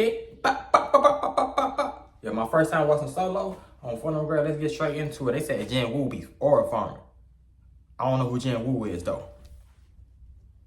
Yeah, my first time watching Solo on Phone No Girl. Let's get straight into it. They said Jinwoo be aura farming. I don't know who Jinwoo is though.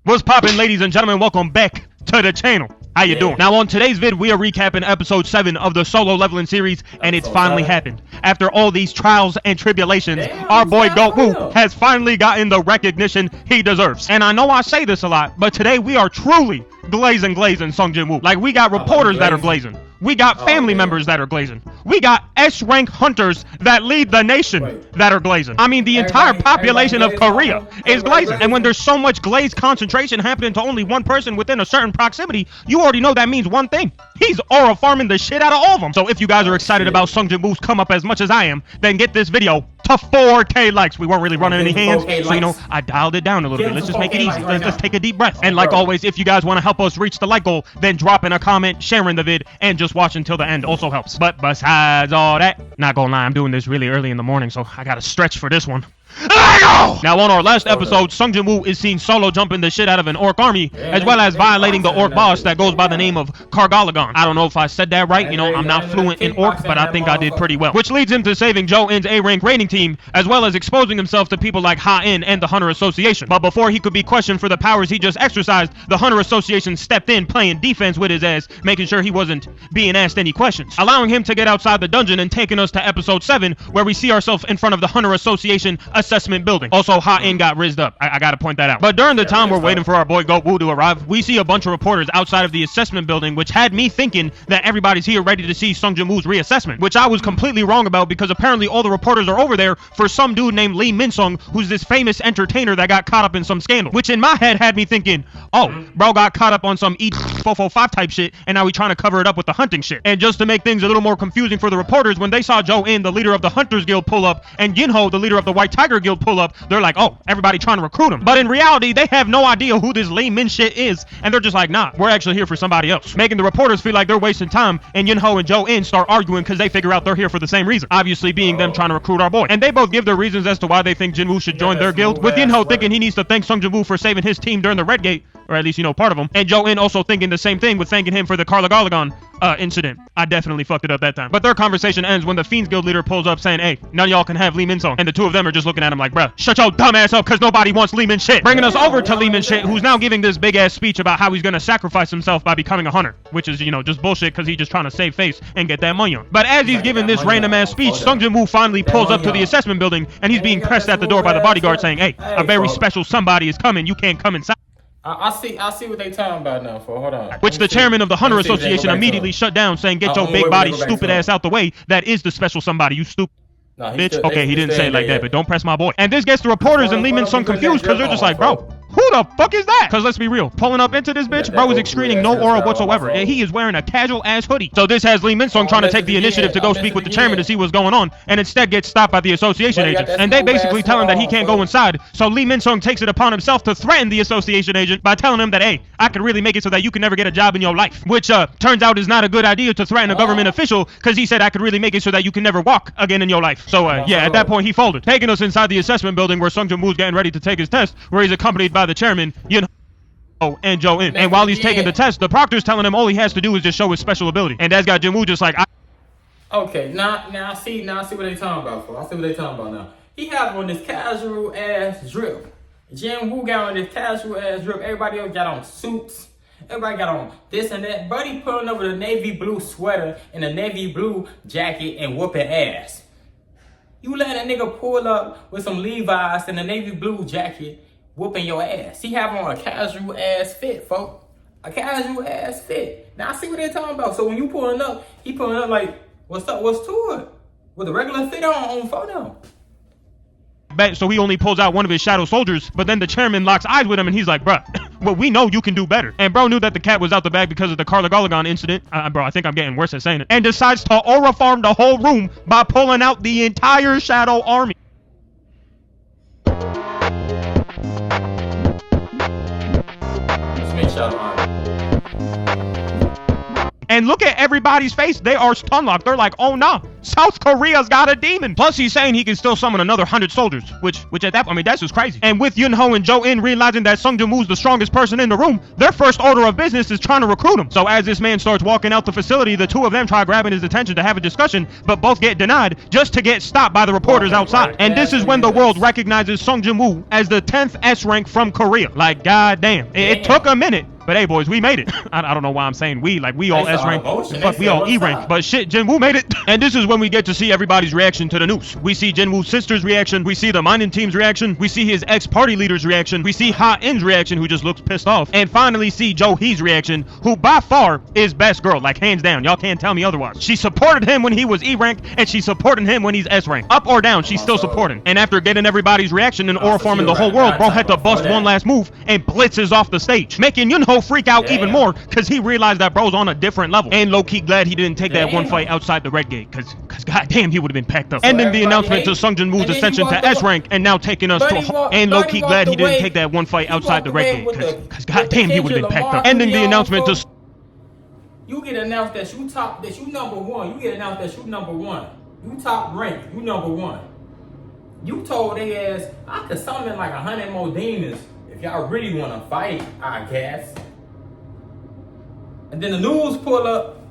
What's poppin', ladies and gentlemen? Welcome back to the channel. How you doing? Now on today's vid, we are recapping episode 7 of the Solo Leveling series, and it's finally happened. After all these trials and tribulations, our boy Jinwoo has finally gotten the recognition he deserves. And I know I say this a lot, but today we are truly glazing Sung Jinwoo. Like, we got reporters that are glazing. We got family members that are glazing. We got S-rank hunters that lead the nation that are glazing. I mean, the entire population of Korea is glazing. And when there's so much glaze concentration happening to only one person within a certain proximity, you already know that means one thing. He's aura farming the shit out of all of them. So if you guys are excited about Sung Jinwoo's come up as much as I am, then get this video to 4K likes. We weren't really running any hands, so you know, I dialed it down a little bit. Let's just make it easy. Let's take a deep breath. And like always, if you guys want to help us reach the like goal, then drop in a comment, sharing the vid, and just watch until the end also helps. But besides all that, not gonna lie, I'm doing this really early in the morning, so I gotta stretch for this one. Now on our last episode, Sung Jinwoo is seen solo jumping the shit out of an orc army, as well as violating the orc boss that goes by the name of Kargalagon. I don't know if I said that right, you know, I'm not fluent in orc, but I think I did pretty well. Which leads him to saving Jo-in's A-rank raiding team, as well as exposing himself to people like Ha-in and the Hunter Association. But before he could be questioned for the powers he just exercised, the Hunter Association stepped in, playing defense with his ass, making sure he wasn't being asked any questions, allowing him to get outside the dungeon and taking us to episode 7, where we see ourselves in front of the Hunter Association assessment building. Also, Ha-in got rizzed up. I gotta point that out. But during the time we're waiting for our boy Jinwoo to arrive, we see a bunch of reporters outside of the assessment building, which had me thinking that everybody's here ready to see Sung Jinwoo's reassessment, which I was completely wrong about, because apparently all the reporters are over there for some dude named Lee Min-sung, who's this famous entertainer that got caught up in some scandal, which in my head had me thinking, oh, bro got caught up on some E445 type shit, and now we trying to cover it up with the hunting shit. And just to make things a little more confusing for the reporters, when they saw Jo-in, the leader of the Hunters Guild, pull up, and Jinho, the leader of the White Tiger Guild, pull up, they're like, oh, everybody trying to recruit him. But in reality, they have no idea who this Lee Min shit is, and they're just like, nah, we're actually here for somebody else, making the reporters feel like they're wasting time, and Jinho and Jo-in start arguing because they figure out they're here for the same reason, obviously being them trying to recruit our boy. And they both give their reasons as to why they think Jinwoo should join their guild, with Jinho thinking he needs to thank Sung Jinwoo for saving his team during the Red Gate, or at least, you know, part of them, and Jo-in also thinking the same thing with thanking him for the Kargalagon incident. I definitely fucked it up that time. But their conversation ends when the Fiends Guild leader pulls up saying, hey, none of y'all can have Lee Min-sung. And the two of them are just looking at him like, bruh, shut your dumb ass up, because nobody wants Lee Min shit. Bringing us over to Lee Min shit, who's now giving this big ass speech about how he's gonna sacrifice himself by becoming a hunter, which is, you know, just bullshit, because he's just trying to save face and get that money on. But as he's giving this random ass speech, Sung Jinwoo finally pulls up to the assessment building, and he's being pressed at the door by the bodyguard saying, hey, a very special somebody is coming, you can't come inside. I see what they talking about now. Hold on. Which the chairman of the Hunter Association immediately shut down, saying, get your big body stupid ass out the way. That is the special somebody, you stupid bitch. Okay, he didn't say it like that, but don't press my boy. And this gets the reporters and Lee Min-sung confused, because they're just like, bro, who the fuck is that? Because let's be real, pulling up into this bitch, bro is excreting no aura whatsoever, and he is wearing a casual ass hoodie. So this has Lee Min-sung trying to take the initiative to go speak with the chairman to see what's going on, and instead gets stopped by the association agents. And they basically tell him that he can't go inside, so Lee Min-sung takes it upon himself to threaten the association agent by telling him that, hey, I could really make it so that you can never get a job in your life. Which turns out is not a good idea to threaten a government official, because he said I could really make it so that you can never walk again in your life. So yeah, at that point he folded, taking us inside the assessment building where Sung Jinwoo's getting ready to take his test, where he's accompanied by the chairman, and Jo-in. And while he's taking the test, the proctor's telling him all he has to do is just show his special ability. And that's got Jinwoo just like, okay, now I see what they talking about for. I see what they talking about now. He have on this casual ass drip. Jinwoo got on this casual ass drip. Everybody else got on suits. Everybody got on this and that. Buddy pulling over the navy blue sweater and a navy blue jacket and whooping ass. You let a nigga pull up with some Levi's and a navy blue jacket whooping your ass. He have on a casual ass fit, folks. A casual ass fit. Now I see what they're talking about. So when you pulling up, he pulling up like, what's up, what's to it? With a regular fit on photo. So he only pulls out one of his shadow soldiers, but then the chairman locks eyes with him and he's like, bruh, well, we know you can do better. And bro knew that the cat was out the bag because of the Kargalagon incident. Bro, I think I'm getting worse at saying it. And decides to aura farm the whole room by pulling out the entire shadow army. And look at everybody's face. They are stun locked. They're like, oh nah, South Korea's got a demon. Plus, he's saying he can still summon another 100 soldiers, which at that point, I mean, that's just crazy. And with Yunho and Jo In realizing that Sung Jinwoo's the strongest person in the room, their first order of business is trying to recruit him. So as this man starts walking out the facility, the two of them try grabbing his attention to have a discussion, but both get denied just to get stopped by the reporters outside. And this is when the world recognizes Sung Jinwoo as the 10th S rank from Korea. Like, goddamn. It took a minute. But hey, boys, we made it. I don't know why I'm saying we. Like, we all S rank. Fuck, we all E rank. But shit, Jinwoo made it. And this is when we get to see everybody's reaction to the news. We see Jinwoo's sister's reaction. We see the mining team's reaction. We see his ex-party leader's reaction. We see Ha In's reaction, who just looks pissed off. And finally see Jo Hee's reaction, who by far is best girl. Like, hands down. Y'all can't tell me otherwise. She supported him when he was E rank, and she supported him when he's S rank. Up or down, she's still supporting. And after getting everybody's reaction and forming the whole world, bro had to bust one last move and blitzes off the stage, making Yunho freak out even more because he realized that bro's on a different level. And low-key glad he didn't take that one fight outside the red gate, because goddamn, he would have been packed up. So ending the announcement to Sung Jinwoo's ascension to S rank, and now taking us to and low-key glad he didn't take that one fight outside the red gate, because goddamn, he would have been packed up. Ending the announcement to you get announced that you number one. You get announced that you number one. You top ranked. You number one. You told they ass I could summon like 100 more demons if y'all really want to fight, I guess. And then the news pull up,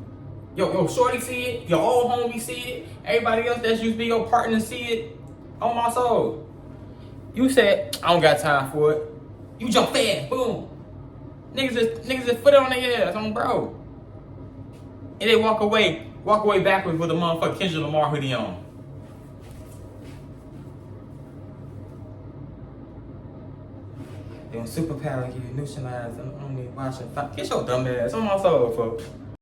yo, shorty see it, your old homie see it, everybody else that used to be your partner see it. On my soul. You said, I don't got time for it. You jump fast, boom. Niggas just put it on their ass, on bro. And they walk away backwards with a motherfucking Kendrick Lamar hoodie on. They want superpower, you neutralize, I'm only watching. Get your dumb ass on my soul, folks.